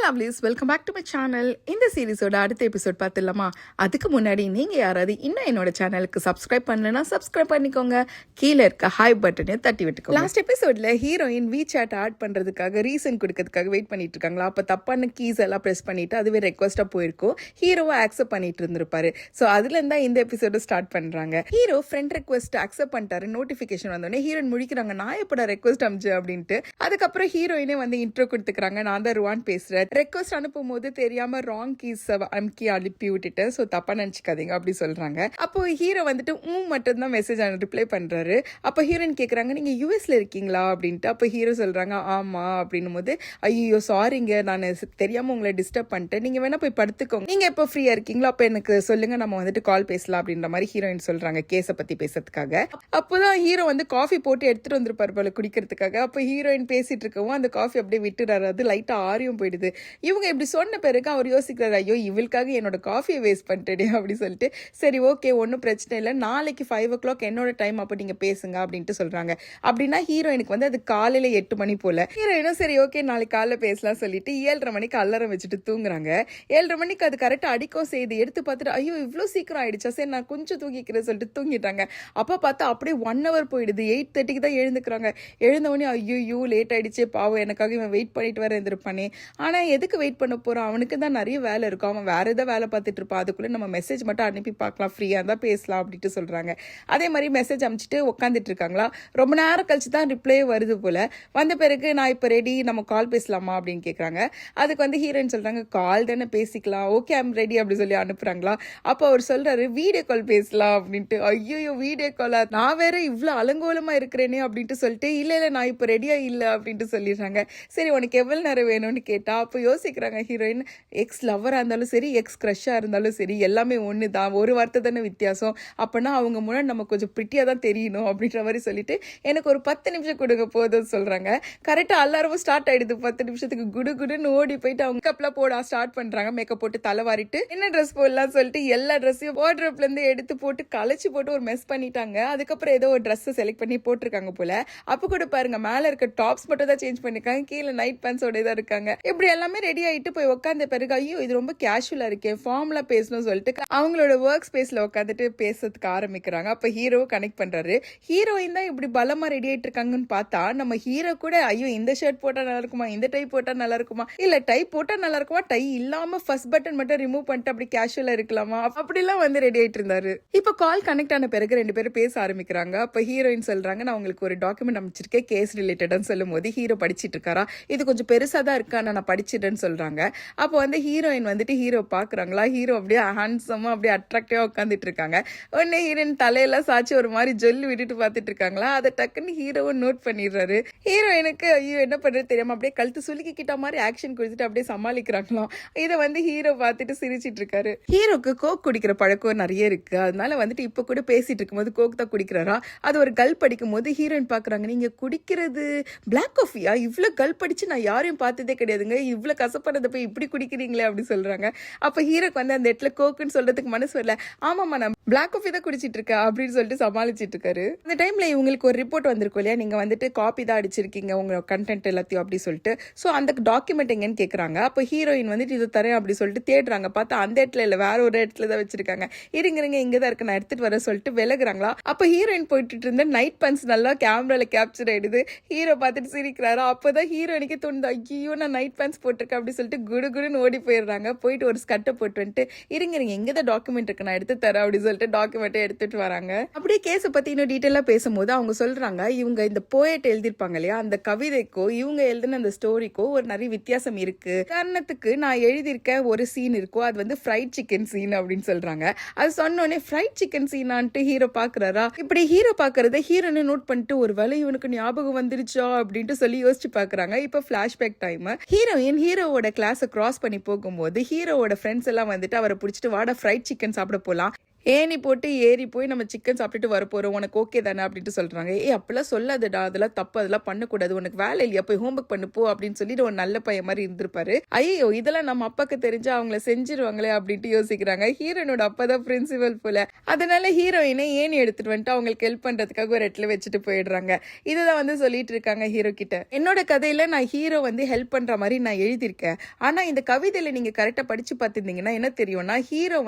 Lovelies, welcome back to my channel. இந்த சீரிஸோட அடுத்த எபிசோட் பார்த்துடலாமா? அதுக்கு முன்னாடி நீங்கள் யாராவது இன்னும் என்னோட சேனலுக்கு சப்ஸ்கிரைப் பண்ணலன்னா சப்ஸ்கிரைப் பண்ணிக்கோங்க. கீழே இருக்க ஹாய் பட்டனையும் தட்டி விட்டுக்கோங்க. லாஸ்ட் எபிசோடில் ஹீரோயின் WeChat ஆட் பண்ணுறதுக்காக ரீசன் கொடுக்கறதுக்காக வெயிட் பண்ணிட்டு இருக்காங்களா? அப்போ தப்பான கீஸ் எல்லாம் ப்ரெஸ் பண்ணிட்டு அதுவே ரெக்வஸ்ட்டாக போயிருக்கும். ஹீரோவை அக்செப்ட் பண்ணிட்டு இருந்திருப்பாரு. ஸோ அதுலேருந்து தான் இந்த எபிசோட ஸ்டார்ட் பண்ணுறாங்க. ஹீரோ ஃப்ரெண்ட் ரெக்வஸ்ட் அக்செப்ட் பண்ணிட்டாரு. நோட்டிஃபிகேஷன் வந்தோடனே ஹீரோயின் முடிக்கிறாங்க, நான் எப்படா ரெக்வஸ்ட் அமிச்சு அப்படின்ட்டு. அதுக்கப்புறம் ஹீரோயினே வந்து இன்ட்ரோ கொடுத்துக்கிறாங்க, நான் தான் ருவான் பேசுகிறேன். ரெக்வஸ்ட் அனுப்பும் போது தெரியாம ராங் கீஸ் அமுக்கி அனுப்பி விட்டுட்டேன், ஸோ தப்பா நினைச்சுக்காதீங்க அப்படி சொல்றாங்க. அப்போ ஹீரோ வந்துட்டு மட்டும் தான் மெசேஜ் ரிப்ளை பண்றாரு. அப்போ ஹீரோயின் கேட்குறாங்க, நீங்க யூஎஸ்ல இருக்கீங்களா அப்படின்ட்டு. அப்போ ஹீரோ சொல்றாங்க ஆமா அப்படின்னும் போது, ஐயோ சாரிங்க, நான் தெரியாம உங்களை டிஸ்டர்ப் பண்ணிட்டேன், நீங்க வேணா போய் படுத்துக்கோங்க, நீங்க எப்போ ஃப்ரீயா இருக்கீங்களோ அப்போ எனக்கு சொல்லுங்க, நம்ம வந்துட்டு கால் பேசலாம் அப்படின்ற மாதிரி ஹீரோயின் சொல்றாங்க கேஸை பத்தி பேசுறதுக்காக. அப்போதான் ஹீரோ வந்து காஃபி போட்டு எடுத்துட்டு வந்திருப்பாரு போல குடிக்கிறதுக்காக. அப்போ ஹீரோயின் பேசிட்டு இருக்கவும் அந்த காஃபி அப்படியே விட்டுறாரு, அது லைட்டா ஆரியும் போயிடுது. இவங்க இப்படி சொன்ன பிறகு அவர் யோசிக்கிறாரு, ஐயோ இவளுக்காக என்னோட காஃபியை வேஸ்ட் பண்ணிட்டேனே அப்படி சொல்லிட்டு, சரி ஓகே ஒன்றும் பிரச்சனை இல்லை, நாளைக்கு 5 o'clock என்னோட டைம், அப்போ நீங்கள் பேசுங்க அப்படின்ட்டு சொல்கிறாங்க. அப்படின்னா ஹீரோயினுக்கு வந்து அது காலையில் 8 மணி போல். ஹீரோயினும் சரி ஓகே நாளைக்கு காலைல பேசலாம் சொல்லிட்டு 7:30 மணிக்கு அலாரம் வச்சுட்டு தூங்குறாங்க. 7:30 மணிக்கு அது கரெக்டாக அடிக்கும் செய்து எடுத்து பார்த்துட்டு, ஐயோ இவ்வளோ சீக்கிரம் ஆயிடுச்சா, சரி நான் கொஞ்சம் தூங்கிக்கிறேன் சொல்லிட்டு தூங்கிட்டாங்க. அப்போ பார்த்தா அப்படியே 1 hour போயிடுது. 8:30க்கு தான் எழுந்துக்கிறாங்க. எழுந்தவொடனே ஐயோ லேட் ஆயிடுச்சு, பாவம் எனக்காக இவன் வெயிட் பண்ணிட்டு வர இருந்திருப்பானே. ஆனால் எதுக்கு வெயிட் பண்ண போகிறான், அவனுக்கு தான் நிறைய வேலை இருக்கும், அவன் வேறு ஏதாவது வேலை பார்த்துட்டு இருப்பான், அதுக்குள்ளே நம்ம மெசேஜ் மட்டும் அனுப்பி பார்க்கலாம், ஃப்ரீயாக இருந்தால் பேசலாம் அப்படின்ட்டு சொல்கிறாங்க. அதே மாதிரி மெசேஜ் அனுப்பிச்சிட்டு உட்காந்துட்டு இருக்காங்களா. ரொம்ப நேரம் கழிச்சு தான் ரிப்ளை வருது போல். வந்த பிறகு நான் இப்போ ரெடி, நம்ம கால் பேசலாமா அப்படின்னு கேட்குறாங்க. அதுக்கு வந்து ஹீரோயின் சொல்கிறாங்க, கால் தானே பேசிக்கலாம், ஓகே ஐம் ரெடி அப்படி சொல்லி அனுப்புகிறாங்களா. அப்போ அவர் சொல்கிறாரு, வீடியோ கால் பேசலாம் அப்படின்ட்டு. ஐயோ வீடியோ காலா, நான் வேற இவ்வளோ அலங்கோலமாக இருக்கிறேனே அப்படின்ட்டு சொல்லிட்டு, இல்லை நான் இப்போ ரெடியாக இல்லை அப்படின்ட்டு சொல்லிடுறாங்க. சரி உனக்கு எவ்வளோ நேரம் வேணும்னு கேட்டால் அப்போ யோசிக்கிறாங்க ஹீரோயின், எக்ஸ் லவ்வராக இருந்தாலும் சரி எக்ஸ் க்ரஷ்ஷாக இருந்தாலும் சரி எல்லாமே ஒன்று தான், ஒரு வார்த்தை தானே வித்தியாசம், அப்போனா அவங்க முன்னாடி நம்ம கொஞ்சம் பிரிட்டியாக தான் தெரியணும் அப்படின்ற மாதிரி சொல்லிட்டு, எனக்கு ஒரு 10 நிமிஷம் கொடுங்க போதும்னு சொல்கிறாங்க. கரெக்டாக எல்லாரும் ஸ்டார்ட் ஆகிடுது. 10 நிமிஷத்துக்கு குடுன்னு ஓடி போயிட்டு அவங்க மேக்கப்லாம் போட ஸ்டார்ட் பண்ணுறாங்க. மேக்கப் போட்டு தலைவாரிட்டு என்ன ட்ரெஸ் போடலாம் சொல்லிட்டு எல்லா ட்ரெஸ்ஸையும் வார்ட்ரோப்லேருந்து எடுத்து போட்டு களைச்சி போட்டு ஒரு மெஸ் பண்ணிட்டாங்க. அதுக்கப்புறம் ஏதோ ஒரு ட்ரெஸ்ஸை செலக்ட் பண்ணி போட்டிருக்காங்க போல். அப்போ கூட பாருங்க, மேலே இருக்க டாப்ஸ் மட்டும் தான் சேஞ்ச் பண்ணியிருக்காங்க, கீழே நைட் பேண்ட்ஸோட தான் இருக்காங்க. இப்படி எல்லாமே ரெடி ஆகிட்டு போய் உட்காந்த பிறகு, ஐயோ இது ரொம்ப கேஷுவலாக இருக்கேன், ஃபார்ம்லாம் பேசணும்னு சொல்லிட்டு அவங்களோட ஒர்க் ஸ்பேஸில் உட்காந்துட்டு பேசுறதுக்கு ஆரம்பிக்கிறாங்க. அப்போ ஹீரோவை கனெக்ட் பண்ணுறாரு. ஹீரோயின் தான் இப்படி பலமாக ரெடி ஆகிட்டு இருக்காங்கன்னு பார்த்தா நம்ம ஹீரோ கூட, ஐயோ இந்த ஷர்ட் போட்டால் நல்லா இருக்குமா, இந்த டை போட்டால் நல்லா இருக்குமா, இல்லை டை போட்டால் நல்லா இருக்குமா, டை இல்லாமல் ஃபர்ஸ்ட் பட்டன் மட்டும் ரிமூவ் பண்ணிட்டு அப்படி கேஷுவலாக இருக்கலாமா, அப்படிலாம் வந்து ரெடி ஆகிட்டு இருந்தாரு. இப்போ கால் கனெக்ட் ஆன பிறகு 2 பேரும் பேச ஆரம்பிக்கிறாங்க. அப்போ ஹீரோயின் சொல்கிறாங்க, நான் உங்களுக்கு ஒரு டாக்குமெண்ட் அமைச்சிருக்கேன் கேஸ் ரிலேட்டட்னு சொல்லும் போது ஹீரோ படிச்சிட்டு இருக்காரா, இது கொஞ்சம் பெருசாக தான் இருக்கா, நான் படிச்சிட்டேன்னு சொல்கிறாங்க. அப்போ வந்து ஹீரோயின் வந்துட்டு ஹீரோ பார்க்குறாங்களா, ஹீரோ அப்படியே ஹேண்ட்ஸமாக அப்படியே அட்ராக்டிவாக உட்காந்துட்டு இருக்காங்க. உடனே ஹீரோயின் தலையெல்லாம் சாச்சு ஒரு மாதிரி ஜொல்லி விட்டுட்டு பார்த்துட்டு இருக்காங்களா. அதை டக்குன்னு ஹீரோவும் நோட் பண்ணிடுறாரு. ஹீரோயினுக்கு ஐயோ என்ன பண்ணுறது தெரியாமல் அப்படியே கழுத்து சுலுக்கிக்கிட்ட மாதிரி ஆக்ஷன் கொடுத்துட்டு அப்படியே சமாளிக்கிறாங்களாம். இதை வந்து ஹீரோ பார்த்துட்டு சிரிச்சிட்டு இருக்காரு. ஹீரோக்கு கோக் குடிக்கிற பழக்கம் நிறைய இருக்கு, அதனால வந்துட்டு இப்போ கூட பேசிட்டு இருக்கும்போது கோக் தான் குடிக்கிறாரா. அது ஒரு கல்ப் அடிக்கும் போது ஹீரோயின் பார்க்குறாங்க, நீங்கள் குடிக்கிறது பிளாக் காஃபியா, இவ்வளோ கல்ப் அடிச்சு நான் யாரையும் பார்த்ததே கிடையாதுங்க, இவ்வளோ கசப்பானதை போய் இப்படி குடிக்கிறீங்களே அப்படி சொல்றாங்க. அப்போ ஹீரோக்கு வந்து அந்த இடத்துல கோக்குன்னு சொல்றதுக்கு மனசு வரல. ஆமாம்மா நான் பிளாக் காஃபி தான் குடிச்சிட்டு இருக்கேன் அப்படின்னு சொல்லிட்டு சமாளிச்சிட்டு இருக்காரு. அந்த டைம்ல இவங்களுக்கு ஒரு ரிப்போர்ட் வந்திருக்கும் இல்லையா, நீங்க வந்துட்டு காப்பி தான் அடிச்சிருக்கீங்க உங்க கண்டென்ட் எல்லாத்தையும் அப்படி சொல்லிட்டு. ஸோ அந்த டாக்குமெண்ட் எங்கன்னு கேட்குறாங்க. அப்போ ஹீரோயின் வந்துட்டு இது தரேன் அப்படி சொல்லிட்டு தேடுறாங்க. பார்த்தா அந்த இடத்துல இல்லை, வேற ஒரு இடத்துல தான் வச்சிருக்காங்க. இருங்க இங்கே தான் இருக்கு, நான் எடுத்துட்டு வர சொல்லிட்டு விலகுறாங்களா. அப்போ ஹீரோயின் போயிட்டு இருந்த நைட் பன்ஸ் நல்லா கேமரால கேப்சர் ஆயிடுது. ஹீரோ பார்த்துட்டு சிரிக்கிறாரா. அப்போதான் ஹீரோயினுக்கு தோணுது, ஐயோ நான் நைட் பேண்ட்ஸ் போட்டிருக்கேன் அப்படி சொல்லிட்டு குடுன்னு ஓடி போயிடுறாங்க. போயிட்டு ஒரு ஸ்கர்ட்டை போட்டு வந்துட்டு, இருங்க எங்கதான் டாக்குமெண்ட் இருக்கு, நான் எடுத்து தரேன் அப்படி சொல்லிட்டு டாக்குமெண்ட்டை எடுத்துட்டு வராங்க. அப்படியே கேஸை பத்தி இன்னும் டீட்டெயிலாக பேசும்போது அவங்க சொல்றாங்க, இவங்க இந்த போயட் எழுதிருப்பாங்க இல்லையா, அந்த கவிதைக்கோ இவங்க எழுதின அந்த ஸ்டோரிக்கோ ஒரு நிறைய வித்தியாசம் இருக்கு. காரணத்துக்கு நான் எழுதியிருக்க ஒரு சீன் இருக்கோ அது வந்து ஃப்ரைட் சிக்கன் சீன் அப்படின்னு சொல்றாங்க. அது சொன்னோடனே ஃப்ரைட் சிக்கன் சீனான்ட்டு ஹீரோ பாக்குறாரா. இப்படி ஹீரோ பாக்குறத ஹீரோன்னு நோட் பண்ணிட்டு, ஒரு வேளை இவனுக்கு ஞாபகம் வந்துருச்சா அப்படின்ட்டு சொல்லி யோசிச்சு பாக்குறாங்க. இப்போ பிளாஷ்பேக் டைம். ஹீரோயின் ஹீரோவோட கிளாஸை கிராஸ் பண்ணி போகும்போது ஹீரோவோட ஃப்ரெண்ட்ஸ் எல்லாம் வந்துட்டு அவரை பிடிச்சிட்டு, வாடா ஃப்ரைட் சிக்கன் சாப்பிட போலாம், ஏணி போட்டு ஏறி போய் நம்ம சிக்கன் சாப்பிட்டுட்டு வர போறோம், உனக்கு ஓகே தானே அப்படின்ட்டு சொல்றாங்க. அப்படிலாம் சொல்லாதடா, அதெல்லாம் தப்பு, அதெல்லாம் பண்ணக்கூடாது, உனக்கு வேலை இல்லையா, போய் ஹோம்ஒர்க் பண்ணு போ அப்படின்னு சொல்லிட்டு ஒரு நல்ல பையன் மாதிரி இருந்திருப்பாரு. ஐயோ இதெல்லாம் நம்ம அப்பாக்கு தெரிஞ்சா அவங்கள செஞ்சிருவாங்களே அப்படின்ட்டு யோசிக்கிறாங்க. ஹீரோயினோட அப்பா தான் பிரின்சிபல் போல. அதனால ஹீரோயினை ஏணி எடுத்துட்டு வந்துட்டு அவங்களுக்கு ஹெல்ப் பண்றதுக்காக ஒரு இடத்துல வச்சுட்டு போயிடுறாங்க. இதுதான் சொல்லிட்டு இருக்காங்க ஹீரோ கிட்ட. என்னோட கதையில நான் ஹீரோ ஹெல்ப் பண்ற மாதிரி நான் எழுதியிருக்கேன். ஆனா இந்த கவிதையில நீங்க கரெக்டா படிச்சு பார்த்திருந்தீங்கன்னா என்ன தெரியும்னா, ஹீரோ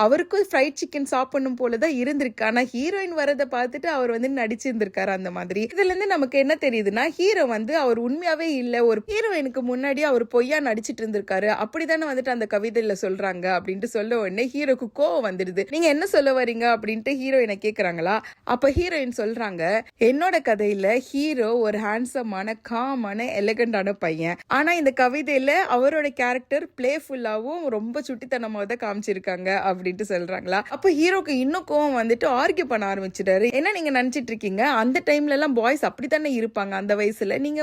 அவருக்கும் ஃப்ரைட் சிக்கன் சாப்பிடணும் போலதான் இருந்திருக்கு. ஆனா ஹீரோயின் வரதை பார்த்துட்டு அவர் நடிச்சிருந்திருக்காரு அந்த மாதிரி. இதுல இருந்து நமக்கு என்ன தெரியுதுன்னா, ஹீரோ அவர் உண்மையாவே இல்ல, ஒரு ஹீரோயினுக்கு முன்னாடி அவர் பொய்யா நடிச்சிட்டு இருந்திருக்காரு அப்படித்தானே அந்த கவிதையில சொல்றாங்க அப்படின்ட்டு சொல்ல உடனே ஹீரோக்கு கோவம் வந்துடுது. நீங்க என்ன சொல்ல வரீங்க அப்படின்ட்டு ஹீரோயினை கேக்குறாங்களா. அப்ப ஹீரோயின் சொல்றாங்க, என்னோட கதையில ஹீரோ ஒரு ஹேண்ட்ஸமான காமான எலகண்டான பையன், ஆனா இந்த கவிதையில அவரோட கேரக்டர் பிளேஃபுல்லாவும் ரொம்ப சுட்டித்தனமாக தான் காமிச்சிருக்காங்க அப்படின்ட்டு சொல்றாங்களா. அப்ப ஹீரோக்கு இன்னும் கோவம் ஆர்கியூ பண்ண ஆரம்பிச்சிட்டாரு. என்ன நீங்க நினைச்சிட்டு இருக்கீங்க, அந்த டைம்ல எல்லாம் பாய்ஸ் அப்படித்தானே இருப்பாங்க, அந்த வயசுல நீங்க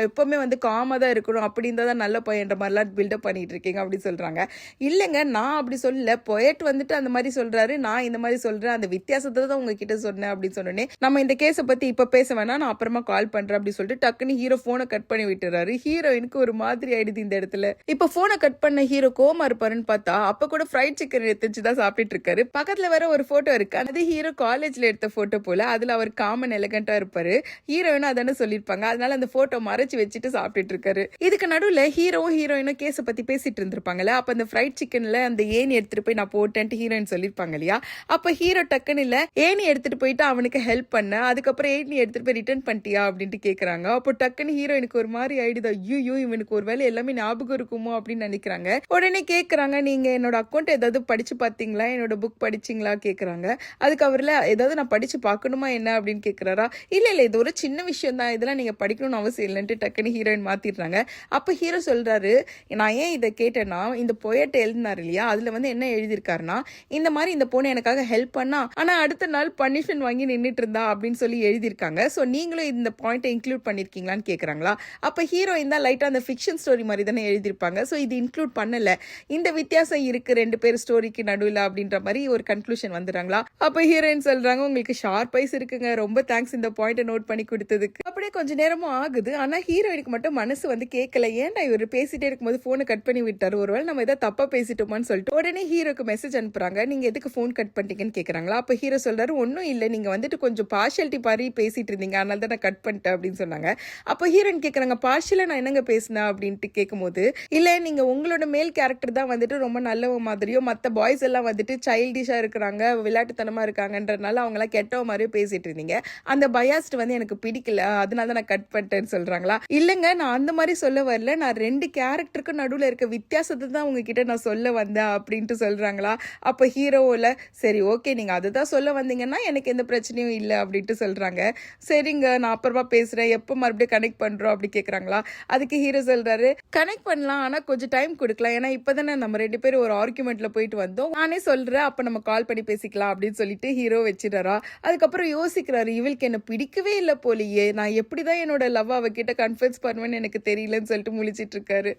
எப்பவுமே காமா தான் இருக்கணும், அப்படி இருந்தா தான் நல்ல பையன்ற மாதிரிலாம் பில்டப் பண்ணிட்டு இருக்கீங்க அப்படின்னு சொல்றாங்க. இல்லைங்க நான் அப்படி சொல்லல, பொயட் அந்த மாதிரி சொல்றாரு, நான் இந்த மாதிரி சொல்றேன், அந்த வித்தியாசத்தை தான் உங்ககிட்ட சொன்னேன் அப்படின்னு சொன்னோன்னே, நம்ம இந்த கேஸை பத்தி இப்ப பேச வேணா, நான் அப்புறமா கால் பண்றேன் அப்படின்னு சொல்லிட்டு டக்குன்னு ஹீரோ போனை கட் பண்ணி விட்டுறாரு. ஹீரோயினுக்கு ஒரு மாதிரி ஆயிடுது இந்த இடத்துல. இப்ப போனை கட் பண்ண ஹீரோ கோமா இருப்பாருன்னு பார்த்தா அப்ப கூட ஃப்ரைட் சிக்கன் எடுத்துச்சுதான் சாப்பிட்டுட்டு இருக்காரு. பக்கத்துல வர ஒரு போட்டோ இருக்கு, அது ஹீரோ காலேஜ்ல எடுத்த போட்டோ போல. அதுல அவர் காமன் எலகண்டா இருப்பாரு, ஹீரோயினும் அதானே சொல்லிருப்பாங்க. அதனால அந்த போட்டோ மறைச்சு வச்சுட்டு சாப்பிட்டுட்டு இருக்காரு. இதுக்கு நடுவுல ஹீரோவும் ஹீரோயினும் கேஸ பத்தி பேசிட்டு இருந்திருப்பாங்கல்ல. அப்ப அந்த ஃப்ரைட் சிக்கன்ல அந்த ஏணி எடுத்துட்டு போய் நான் போட்டேன்ட்டு ஹீரோயின் சொல்லிருப்பாங்க இல்லையா. அப்ப ஹீரோ டக்குன்னு இல்ல, ஏணி எடுத்துட்டு போயிட்டு அவனுக்கு ஹெல்ப் பண்ண, அதுக்கப்புறம் ஏணி எடுத்துட்டு போய் ரிட்டர்ன் பண்ணிட்டியா அப்படின்ட்டு கேக்குறாங்க. அப்போ டக்குன்னு ஹீரோயினுக்கு ஒரு மாதிரி ஆயிடுது, ஐயோ இவனுக்கு ஒரு வேலை எல்லாமே ஞாபகம் இருக்குமோ அப்படின்னு நினைக்கிறாங்க. உடனே கேக்குறாங்க, நீங்க என்னோட அக்கௌண்ட் ஏதாவது படிச்சு பாத்தீங்களா, என்னோட புக் படிச்சீங்களா கேக்குறாங்க. அதுக்கு அவர்ல ஏதாவது நான் படிச்சு பாக்கணுமா என்ன அப்படின்னு கேக்குறாரா. இல்ல இது ஒரு சின்ன விஷயம் தான், இதெல்லாம் நீங்க படிக்கணும்னு அவசியம் இல்லைன்ட்டு டக்குன்னு ஹீரோயின் மாத்திடுறாங்க. அப்ப ஹீரோ சொல்றாரு, நான் ஏன் இதை கேட்டேன்னா, இந்த பொயட் எழுதினார் இல்லையா, அதுல என்ன எழுதியிருக்காருன்னா, இந்த மாதிரி இந்த பொண்ணு எனக்காக ஹெல்ப் பண்ணா, ஆனா அடுத்த நாள் பனிஷ்மெண்ட் வாங்கி நின்றுட்டு இருந்தா அப்படின்னு சொல்லி எழுதியிருக்காங்க. சோ நீங்களும் இந்த பாயிண்ட் இன்க்ளூட் பண்ணிருக்கீங்களான்னு கேக்குறாங்களா. அப்ப ஹீரோயின் தான் லைட்டா அந்த ஃபிக்ஷன் ஸ்டோரி மாதிரி தானே எழுதியிருப்பாங்க, சோ இது இன்க்ளூட் பண்ணல, இந்த வித்தியாசம் இருக்கு ரெண்டு பேர் ஸ்டோரிக்கு நடுவில் அப்படின்ற மாதிரி ஒரு கன்க்ளூஷன் வந்துடுறாங்களா. அப்ப ஹீரோயின் சொல்றாங்க, உங்களுக்கு ஷார்ப் ஐஸ் இருக்குங்க, ரொம்ப தேங்க்ஸ் இந்த பாயிண்ட் நோட் பண்ணி கொடுத்ததுக்கு. அப்படியே கொஞ்ச நேரமும் ஆகுது, ஆனா ஹீரோயினுக்கு மட்டும் மனசு கேட்கல. ஏன்டா இவர் பேசிட்டே இருக்கும்போது போனை கட் பண்ணி விட்டாரு, ஒருவேளை நம்ம ஏதாவது தப்பா பேசிட்டோமான்னு சொல்லிட்டு உடனே ஹீரோக்கு மெசேஜ் அனுப்புறாங்க, நீங்க எதுக்கு போன் கட் பண்ணிட்டீங்கன்னு கேக்குறாங்களா. அப்ப ஹீரோ சொல்றாரு, ஒன்னும் இல்ல, நீங்க கொஞ்சம் பார்ஷியாலிட்டி பாரி பேசிட்டு இருந்தீங்க, அதனால தான் நான் கட் பண்ணிட்டேன் அப்படின்னு சொன்னாங்க. அப்ப ஹீரோயின் கேக்குறாங்க, பார்ஷியலா நான் என்னங்க பேசினேன் அப்படின்ட்டு கேட்கும்போது, இல்ல நீங்க உங்களோட மேல் கேரக்டர் தான் ரொம்ப நல்லவ மாதிரியோ, மத்த பாய்ஸ் எல்லாம் சைல்டிஷா இருக்கிறாங்க, விளையாட்டுத்தனமா இருக்காங்கன்றதுனால அவங்க எல்லாம் கெட்டவ மாதிரியே பேசிட்டு இருந்தீங்க, அந்த பயாஸ்ட் எனக்கு பிடிக்கல, அதனால தான் நான் கட் பண்ணிட்டேன்னு சொல்றாங்களா. இல்லங்க நான் அந்த மாதிரி சொல்ல வரல, நான் ரெண்டு கேரக்டருக்கு நடுவுல இருக்க வித்தியாசத்தை தான் உங்ககிட்ட நான் சொல்ல வந்தேன் அப்படின்ட்டு சொல்றாங்களா. அப்ப ஹீரோல சரி ஓகே நீங்க அதுதான் சொல்ல வந்தீங்கன்னா எனக்கு எந்த பிரச்சனையும் இல்லை அப்படின்ட்டு சொல்றாங்க. சரிங்க நான் அப்புறமா பேசுறேன், எப்போ மறுபடியும் கனெக்ட் பண்றோம் அப்படி கேக்குறாங்களா. அதுக்கு ஹீரோ சொல்றாரு, கனெக்ட் பண்ணலாம் ஆனா கொஞ்சம் டைம் கொடுக்கலாம், ஏன்னா இப்பதானே நம்ம ரெண்டு பேரும் ஒரு ஆர்குமெண்ட்ல போயிட்டு வந்தோம், நானே சொல்றேன் அப்ப நம்ம கால் பண்ணி பேசிக்கலாம் அப்படின்னு சொல்லிட்டு ஹீரோ வச்சிடறா. அதுக்கப்புறம் யோசிக்கிறாரு, இவளுக்கு என்ன பிடிக்கவே இல்லை போலியே, நான் எப்படிதான் என்னோட லவ் அவகிட்ட கன்ஃபர்ஸ் பண்ணுவேன்னு எனக்கு தெரியலன்னு சொல்லிட்டு முழிச்சிட்டு இருக்காரு.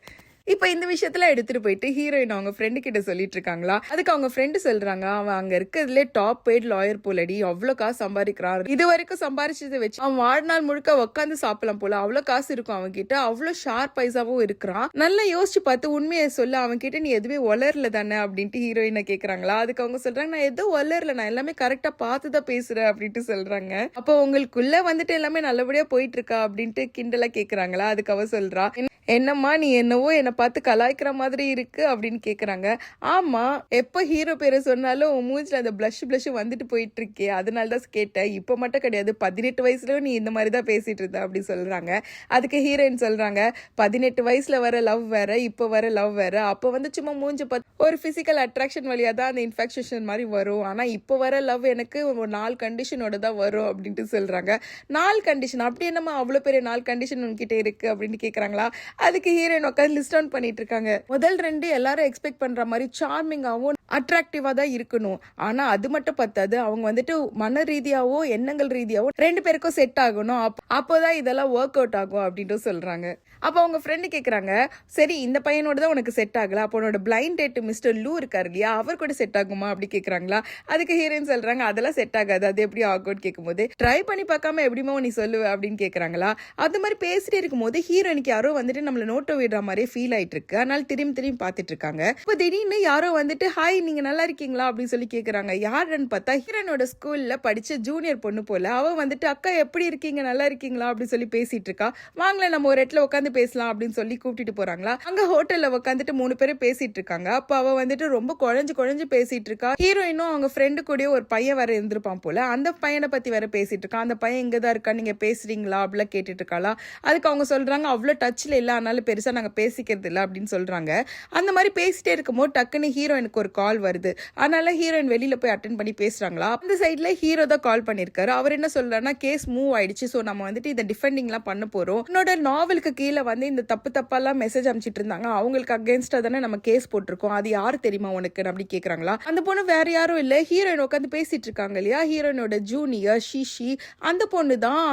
இப்ப இந்த விஷயத்துல எடுத்துட்டு போயிட்டு ஹீரோயின் அவங்க ஃப்ரெண்டு கிட்ட சொல்லிட்டு இருக்காங்களா. அதுக்கு அவங்க ஃப்ரெண்டு சொல்றாங்க, அவன் அங்க இருக்கிறதுல டாப் பெய்ட் லாயர் போலடி, அவ்வளவு காசு சம்பாதிக்கிறான், இது வரைக்கும் சம்பாரிச்சதை வச்சு அவன் வாழ்நாள் முழுக்க உட்காந்து சாப்பிடலாம் போல, அவ்வளவு காசு இருக்கும் அவன் கிட்ட, அவ்வளவு ஷார்ப் பைசாவும் இருக்கிறான், நல்லா யோசிச்சு பார்த்து உண்மையை சொல்ல, அவன் கிட்ட நீ எதுவுமே வளரல தானே அப்படின்ட்டு ஹீரோயினை கேக்குறாங்களா. அதுக்கு அவங்க சொல்றாங்க, நான் எதுவும் வளரல, நான் எல்லாமே கரெக்டா பார்த்துதான் பேசுறேன் அப்படின்ட்டு சொல்றாங்க. அப்போ உங்களுக்குள்ள எல்லாமே நல்லபடியா போயிட்டு இருக்கா அப்படின்ட்டு கிண்டலா கேக்குறாங்களா. அதுக்கு அவ சொல்றா, என்னம்மா நீ என்னவோ என்னை பார்த்து கலாய்க்கிற மாதிரி இருக்கு அப்படின்னு கேக்குறாங்க. ஆமா எப்ப ஹீரோ பேரை சொன்னாலும் மூஞ்சில அந்த பிளஷ் வந்துட்டு போயிட்டு இருக்கே, அதனாலதான் கேட்டேன், இப்ப மட்டும் கிடையாது, 18 வயசுலயும் நீ இந்த மாதிரிதான் பேசிட்டு இருந்த அப்படி சொல்றாங்க. அதுக்கு ஹீரோயின் சொல்றாங்க, 18 வயசுல வர லவ் வேற, இப்ப வர லவ் வேற, அப்ப சும்மா மூஞ்சி ஒரு பிசிக்கல் அட்ராக்ஷன் வழியா தான் அந்த இன்ஃபெக்ஷன் மாதிரி வரும், ஆனா இப்ப வர லவ் எனக்கு ஒரு 4 கண்டிஷனோட தான் வரும் அப்படின்ட்டு சொல்றாங்க. 4 கண்டிஷன், அப்படி என்னமா அவ்வளவு பெரிய 4 கண்டிஷன் உன்கிட்ட இருக்கு அப்படின்னு கேக்குறாங்களா. அதுக்கு ஹீரோயின் உட்காந்து லிஸ்ட் டவுன் பண்ணிட்டு இருக்காங்க. முதல் 2 எல்லாரும் எக்ஸ்பெக்ட் பண்ற மாதிரி சார்மிங்காவும் அட்ராக்டிவா தான் இருக்கணும், ஆனா அது மட்டும் பத்தாது, அவங்க மன ரீதியாவோ எண்ணங்கள் ரீதியாவோ 2 பேருக்கும் செட் ஆகணும், அப்போதான் இதெல்லாம் ஒர்க் அவுட் ஆகும் அப்படின்ட்டு சொல்றாங்க. அப்போ அவங்க ஃப்ரெண்டு கேட்குறாங்க, சரி இந்த பையனோட தான் உனக்கு செட் ஆகல, அப்போ உன்னோட பிளைண்ட் டேட் மிஸ்டர் லூ இருக்காரு இல்லையா, அவர் கூட செட் ஆகுமா அப்படி கேட்குறாங்களா. அதுக்கு ஹீரோயின் சொல்றாங்க, அதெல்லாம் செட் ஆகாது, அது எப்படி ஆகும்னு கேட்கும்போது, ட்ரை பண்ணி பார்க்காம எப்படிமா நீ சொல்லுவ அப்படின்னு கேட்குறாங்களா. அது மாதிரி பேசிட்டே இருக்கும்போது ஹீரோயினுக்கு யாரோ வந்துட்டு நம்மள நோட்டோ விடுற மாதிரியே ஃபீல் ஆயிட்டு இருக்கு. அதனால திரும்பி திரும்பி பார்த்துட்டு இருக்காங்க. இப்போ திடீர்னு யாரோ வந்துட்டு ஹாய் நீங்க நல்லா இருக்கீங்களா அப்படின்னு சொல்லி கேட்குறாங்க. யாருன்னு பார்த்தா ஹீரோனோட ஸ்கூல்ல படிச்ச ஜூனியர் பொண்ணு போல. அவ வந்துட்டு அக்கா எப்படி இருக்கீங்க நல்லா இருக்கீங்களா அப்படின்னு சொல்லி பேசிட்டு இருக்கா. வாங்கல நம்ம ஒரு இடத்துல உட்காந்து பேசலாம் அப்படின்னு சொல்லி கூப்பிட்டு போறாங்களா. அங்க ஹோட்டல்ல உட்காந்துட்டு 3 பேரும் பேசிட்டு இருக்காங்க. அப்ப அவ வந்துட்டு ரொம்ப குழஞ்சு பேசிட்டு இருக்கா. ஹீரோயினும் அவங்க ஃப்ரெண்டு கூட ஒரு பையன் வேற இருந்திருப்பான் போல. அந்த பையனை பத்தி வேற பேசிட்டு இருக்கா. அந்த பையன் இங்கதான் இருக்கா, நீங்க பேசுறீங்களா அப்படிலாம் கேட்டுட்டு இருக்காளா. அதுக்கு அவங்க சொல்றாங்க, அவ்வளவு டச்ல இல்ல, அதனால பெருசா நாங்க பேசிக்கிறது இல்ல அப்படின்னு சொல்றாங்க. அந்த மாதிரி பேசிட்டே இருக்கும்போது டக்குன்னு ஹீரோயினுக்கு ஒரு கால் வருது. அதனால ஹீரோயின் வெளியில போய் அட்டென்ட் பண்ணி பேசுறாங்களா. அந்த சைட்ல ஹீரோ தான் கால் பண்ணிருக்காரு. அவர் என்ன சொல்றாருன்னா, கேஸ் மூவ் ஆயிடுச்சு, சோ நம்ம வந்துட்டு இதை டிஃபெண்டிங்லாம் பண்ண போறோம். என்னோட நாவலுக்கு கீழே வந்து இந்த தப்பாலாம் மெசேஜ் அனுப்பிச்சிட்டு இருந்தாங்க, அவங்களுக்கு அகேன்ஸ்டா தானே நம்ம கேஸ் போட்டிருக்கோம், அது யாரு தெரியுமா உனக்கு அப்படி கேக்குறாங்களா. அந்த பொண்ணு வேற யாரும் இல்ல, ஹீரோயின் உட்காந்து பேசிட்டு இருக்காங்க இல்லையா, ஹீரோயினோட ஜூனியர் ஷிஷி, அந்த பொண்ணு தான்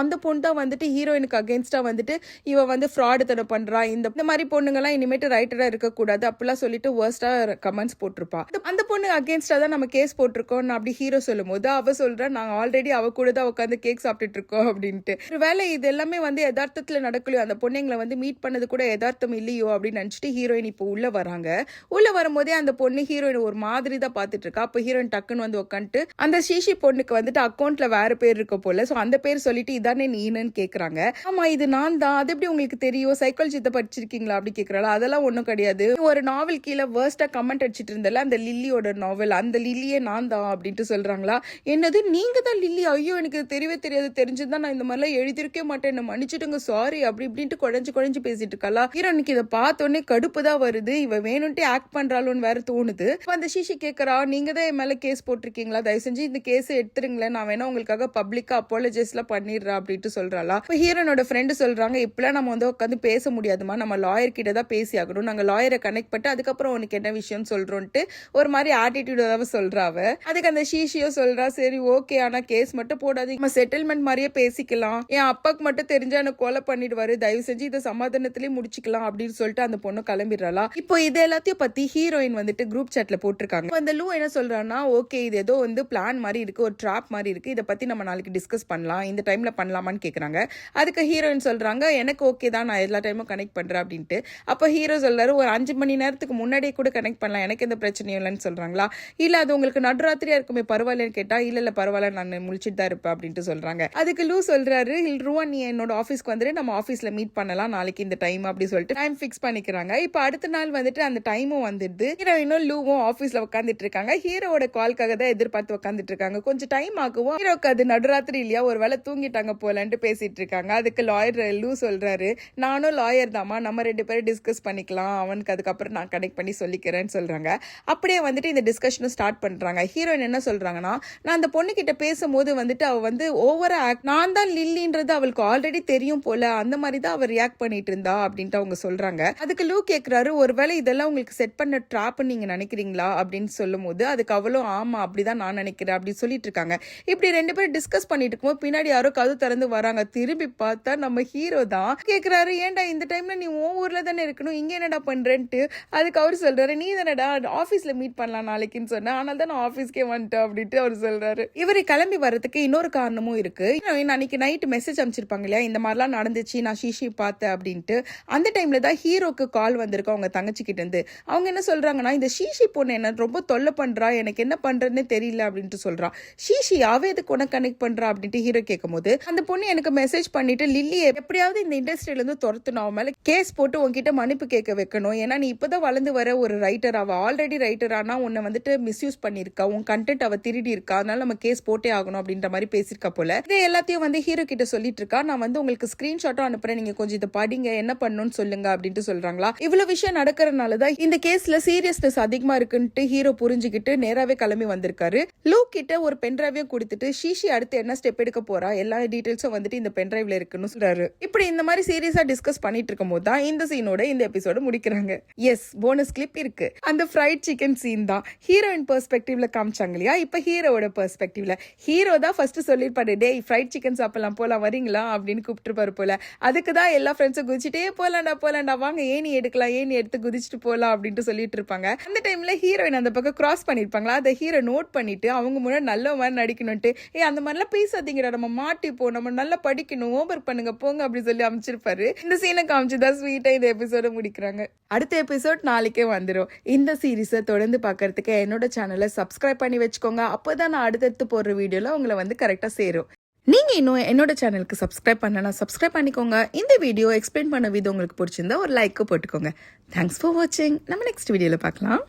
வந்துட்டு ஹீரோயினுக்கு அகேன்ஸ்டா வந்துட்டு இவ வந்து ஃப்ராடு தடை பண்றா, இந்த மாதிரி பொண்ணுங்கலாம் இனிமேட்டு ரைட்டரா இருக்கக்கூடாது அப்படிலாம் சொல்லிட்டு வேர்ஸ்டா கமெண்ட்ஸ் போட்டிருப்பா. அந்த பொண்ணு அகேன்ஸ்டா தான் நம்ம கேஸ் போட்டிருக்கோம் அப்படி ஹீரோ சொல்லும் போது அவ சொல்றா, நாங்க ஆல்ரெடி அவ கூட தான் உட்காந்து கேக் சாப்பிட்டுட்டு இருக்கோம் அப்படின்ட்டு. ஒருவேளை இது எல்லாமே வந்து யதார்த்தத்துல நடக்கலையோ, அந்த பொண்ணுங்களை வந்து மீட் பண்ணது கூட யதார்த்தம் இல்லையோ அப்படின்னு நினைச்சிட்டு ஹீரோயின் இப்போ உள்ள வராங்க. உள்ள வரும்போதே அந்த பொண்ணு ஹீரோயின் ஒரு மாதிரி தான் பாத்துட்டு இருக்கா. அப்ப ஹீரோயின் டக்குன்னு வந்து உட்காந்துட்டு அந்த ஷீஷி பொண்ணுக்கு வந்துட்டு அக்கௌண்ட்ல வேற பேர் இருக்க போல, சோ அந்த பேர் சொல்லிட்டு இதானே நீன்னு கேக்குறாங்க. ஆமா இது நான் தான், அது எப்படி உங்களுக்கு தெரியும், சைக்காலஜி படிச்சிருக்கீங்களா அப்படி கேக்குறாளா. அதெல்லாம் ஒண்ணும் கிடையாது, ஒரு நாவல் கீழே வேர்ஸ்டா கமெண்ட் அடிச்சிட்டு இருந்தல அந்த லில்லியோட நாவல், அந்த லில்லியே நான் தான் அப்படின்ட்டு சொல்றாங்களா. என்னது நீங்க தான் லில்லி, ஐயோ எனக்கு தெரியவே தெரியாது, தெரிஞ்சிருந்தா நான் இந்த மாதிரிலாம் எழுதிருக்கே மாட்டேன், என்ன மன்னிச்சிடுங்க சாரி அப்படி இப்படின்ட்டு குழஞ்சு பேசிட்டு இருக்கா. ஹீரோனுக்கு இதை பார்த்தோன்னே கடுப்பு தான் வருது, இவ வேணும்ட்டு ஆக்ட் பண்றாளோன்னு வேற தோணுது. அந்த ஷிஷி கேக்குறா, நீங்க தான் என் மேல கேஸ் போட்டிருக்கீங்களா, தயவு செஞ்சு இந்த கேஸ் எடுத்துருங்களேன், நான் வேணா உங்களுக்காக பப்ளிக்கா அப்பாலஜைஸ் எல்லாம் பண்ணிடுறா அப்படின்ட்டு சொல்றாளா. இப்போ ஹீரோனோட ஃப்ரெண்டு சொல்றாங்க, இப்பெல்லாம் நம்ம வந்து உட்காந்து பேச முடியாதுமா, நம்ம லாயர் கிட்ட தான் பேசி ஆகணும், நாங்க லாயரை கனெக்ட் பண்ணிட்டு அதுக்கப்புறம் உனக்கு என்ன விஷயம் சொல்றோன்ட்டு ஒரு மாதிரி ஆட்டிடியூடாக சொல்றாவ. அதுக்கு அந்த ஷீஷியோ சொல்றா, சரி ஓகே, ஆனா கேஸ் மட்டும் போடாதீங்க, நம்ம செட்டில்மெண்ட் மாதிரியே பேசிக்கலாம், என் அப்பாக்கு மட்டும் தெரிஞ்சா எனக்கு கொலை பண்ணிடுவாரு, தயவு செஞ்சு இதை சமாதானத்திலேயே முடிச்சுக்கலாம் அப்படின்னு சொல்லிட்டு அந்த பொண்ணு கிளம்பிடுறாளா. இப்போ இது எல்லாத்தையும் பத்தி ஹீரோயின் வந்துட்டு குரூப் சாட்ல போட்டிருக்காங்க. அந்த லூ என்ன சொல்றான்னா, ஓகே இது ஏதோ வந்து பிளான் மாதிரி இருக்கு, ஒரு ட்ராப் மாதிரி இருக்கு, இதை பத்தி நம்ம நாளைக்கு டிஸ்கஸ் பண்ணலாம், இந்த டைம்ல பண்ணலாமான்னு கேக்குறாங்க. அதுக்கு ஹீரோயின் சொல்றாங்க, எனக்கு ஓகே தான், நான் எல்லா டைமும் கனெக்ட் பண்றேன் அப்படின்ட்டு. அப்போ ஹீரோ சொல்றாரு, ஒரு 5 மணி நேரத்துக்கு முன்னாடியே கூட கனெக்ட் பண்ணலாம், எனக்கு எந்த பிரச்சனையும் இல்லைன்னு சொல்றாங்களா. இல்ல அது உங்களுக்கு நடுராத்திரியா இருக்குமே பரவாயில்லன்னு கேட்டா, இல்ல பரவாயில்ல நான் முழிச்சிட்டு தான் இருப்பேன் அப்படின்ட்டு சொல்றாங்க. அதுக்கு லூ சொல்றாரு, ரூவா நீ என்னோட ஆஃபீஸ்க்கு வந்துட்டு நம்ம ஆஃபீஸ்ல மீட் பண்ணலாம் நாளைக்கு இந்த டைம் அப்படி சொல்லிட்டு டைம் ஃபிக்ஸ் பண்ணிக்கிறாங்க. இப்போ அடுத்த நாள் வந்துட்டு அந்த டைமும் வந்துடுது. ஹீரோயினும் லூவும் ஆஃபீஸ்ல உட்காந்துட்டு இருக்காங்க. ஹீரோவோட கால்காக தான் எதிர்பார்த்து உட்காந்துட்டு இருக்காங்க. கொஞ்சம் டைம் ஆகும், ஹீரோக்கு அது நடுராத்திரி இல்லையா, ஒரு வேளை தூங்கிட்டாங்க போலன்ட்டு பேசிட்டு இருக்காங்க. அதுக்கு லாயர் லூ சொல்றாரு, நானும் லாயர் தாமா, நம்ம 2 பேரும் டிஸ்கஸ் பண்ணிக்கலாம், அவனுக்கு அதுக்கப்புறம் நான் கனெக்ட் பண்ணி சொல்லிக்கிறேன்னு சொல்றாங்க. அப்படியே வந்துட்டு இந்த டிஸ்கஷனும் ஸ்டார்ட் பண்றாங்க. ஹீரோயின் என்ன சொல்றாங்கன்னா, நான் அந்த பொண்ணு கிட்ட பேசும்போது வந்துட்டு அவ வந்து ஓவரா நான் தான் லில்லின்றது அவளுக்கு ஆல்ரெடி தெரியும் போல, அந்த மாதிரி தான் அவர் ரியாக்ட் பண்ணிட்டு இருந்தா அப்படின்ட்டு அவங்க சொல்றாங்க. அதுக்கு லூ கேக்குறாரு, ஒருவேளை இதெல்லாம் உங்களுக்கு செட் பண்ண ட்ராப் நீங்க நினைக்கிறீங்களா அப்படின்னு சொல்லும் போது அதுக்கு அவளும் ஆமா அப்படிதான் நான் நினைக்கிறேன் அப்படின்னு சொல்லிட்டு இருக்காங்க. இப்படி 2 பேரும் டிஸ்கஸ் பண்ணிட்டு இருக்கும்போது பின்னாடி யாரோ கதவு திறந்து வராங்க. திரும்பி பார்த்தா நம்ம ஹீரோ தான். கேக்குறாரு, ஏன்டா இந்த டைம்ல நீ உன் ஊர்ல தானே இருக்கணும், இங்க என்னடா பண்றேன்ட்டு. அதுக்கு அவர் சொல்றாரு, நீ தானடா ஆபீஸ்ல மீட் பண்ணலாம் நாளைக்குன்னு சொன்ன, ஆனால் தான் நான் ஆபீஸ்க்கே வந்துட்டேன் அப்படின்ட்டு அவர் சொல்றாரு. இவரை கிளம்பி வர்றதுக்கு இன்னொரு காரணமும் இருக்கு. அன்னைக்கு நைட் மெசேஜ் அமைச்சிருப்பாங்க இல்லையா, இந்த மாதிரிலாம் நடந்துச்சு, நான் ஷீஷி பார்த்தேன் அப்படின்ட்டு. அந்த டைம்ல தான் ஹீரோக்கு கால் வந்திருக்கு அவங்க தங்கச்சி கிட்ட இருந்து. அவங்க என்ன சொல்றாங்கன்னா, இந்த ஷீஷி பொண்ணு என்ன ரொம்ப தொல்லை பண்றா, எனக்கு என்ன பண்றதுன்னு தெரியல அப்படின்ட்டு சொல்றா. ஷீஷி அவ எதுக்கு உனக்கு கனெக்ட் பண்றா அப்படின்ட்டு ஹீரோ கேட்கும் போது அந்த பொண்ணு எனக்கு மெசேஜ் பண்ணிட்டு, லில்லியை எப்படியாவது இந்த இண்டஸ்ட்ரியில இருந்து துரத்தணும், அவன் மேல கேஸ் போட்டு உன்கிட்ட மன்னிப்பு கேட்க வைக்கணும், ஏன்னா நீ இப்பதான் வளர்ந்து வர ஒரு ரைட்டர், அவ ஆல்ரெடி ரைட்டர் ஆனா உன்னை வந்துட்டு மிஸ்யூஸ் பண்ணிருக்கா, உன் கண்டென்ட் அவ திருடி இருக்கா, அதனால நம்ம கேஸ் போட்டே ஆகணும் அப்படின்ற மாதிரி பேசிருக்கா போல. இதே எல்லாத்தையும் வந்து ஹீரோ கிட்ட சொல்லிட்டு இருக்கா. நான் வந்து உங்களுக்கு ஸ்கிரீன்ஷாட்டும் அனுப்புறேன், நீங்க கொஞ்சம் இதை படிங்க, என்ன பண்ணணும்னு சொல்லுங்க அப்படின்ட்டு சொல்றாங்களா. இவ்வளவு விஷயம் நடக்கிறதுனாலதான் இந்த கேஸ்ல சீரியஸ்னஸ் அதிகமா இருக்குன்ட்டு ஹீரோ புரிஞ்சுக்கிட்டு நேராவே கிளம்பி வந்திருக்காரு. லூ கிட்ட ஒரு பென்டிரைவையும் கொடுத்துட்டு ஷீஷி அடுத்து என்ன ஸ்டெப் எடுக்க போறா எல்லா டீடைல்ஸும் வந்துட்டு இந்த பென்டிரைவ்ல இருக்குன்னு சொல்றாரு. இப்படி இந்த மாதிரி சீரியஸா டிஸ்கஸ் பண்ணிட்டு இருக்கும் போது தான் இந்த சீனோட இந்த எபிசோட முடிக்கிறாங்க. எஸ், போனஸ் கிளிப் இருக்கு. அந்த ஃப்ரைட் சிக்கன் சீன் தான் ஹீரோயின் பெர்ஸ்பெக்டிவ்ல காமிச்சாங்க இல்லையா. இப்ப ஹீரோட பெர்ஸ்பெக்டிவ்ல ஹீரோ தான் ஃபர்ஸ்ட் சொல்லிருப்பாரு, டேய் ஃப்ரைட் சிக்கன் சாப்பிடலாம் போலாம் வரீங்களா அப்படின்னு கூப்பிட்டுருப்பாரு போல. அதுக்கு தான் எல்லா ஃப்ரெண்ட்ஸ் கான்ஃபிடன்ஸை குதிச்சுட்டே போலாண்டா வாங்க ஏணி எடுக்கலாம், ஏணி எடுத்து குதிச்சுட்டு போகலாம் அப்படின்ட்டு சொல்லிட்டு இருப்பாங்க. அந்த டைம்ல ஹீரோயின் அந்த பக்கம் கிராஸ் பண்ணியிருப்பாங்களா, அதை ஹீரோ நோட் பண்ணிட்டு அவங்க முன்னாடி நல்ல மாதிரி நடிக்கணும்ட்டு, அந்த மாதிரிலாம் பேசாதீங்கடா, நம்ம மாட்டிப்போம், நம்ம நல்லா படிக்கணும், ஹோம்ஒர்க் பண்ணுங்க போங்க அப்படின்னு சொல்லி அமைச்சிருப்பாரு. இந்த சீனை காமிச்சுதான் ஸ்வீட்டா இந்த எபிசோட முடிக்கிறாங்க. அடுத்த எபிசோட் நாளைக்கே வந்துடும். இந்த சீரீஸை தொடர்ந்து பார்க்கறதுக்கு என்னோட சேனலை சப்ஸ்கிரைப் பண்ணி வச்சுக்கோங்க. அப்போதான் நான் அடுத்தடுத்து போடுற வீடியோல உங்களை வந்து கரெக்டாக சேரும். நீங்கள் இன்னும் என்னோட சேனலுக்கு சப்ஸ்கிரைப் பண்ணனா சப்ஸ்கிரைப் பண்ணிக்கோங்க. இந்த வீடியோ எக்ஸ்பிளைன் பண்ண விதம் உங்களுக்கு பிடிச்சிருந்தா ஒரு லைக்கு போட்டுக்கோங்க. தேங்க்ஸ் ஃபார் வாட்சிங். நம்ம நெக்ஸ்ட் வீடியோவில் பார்க்கலாம்.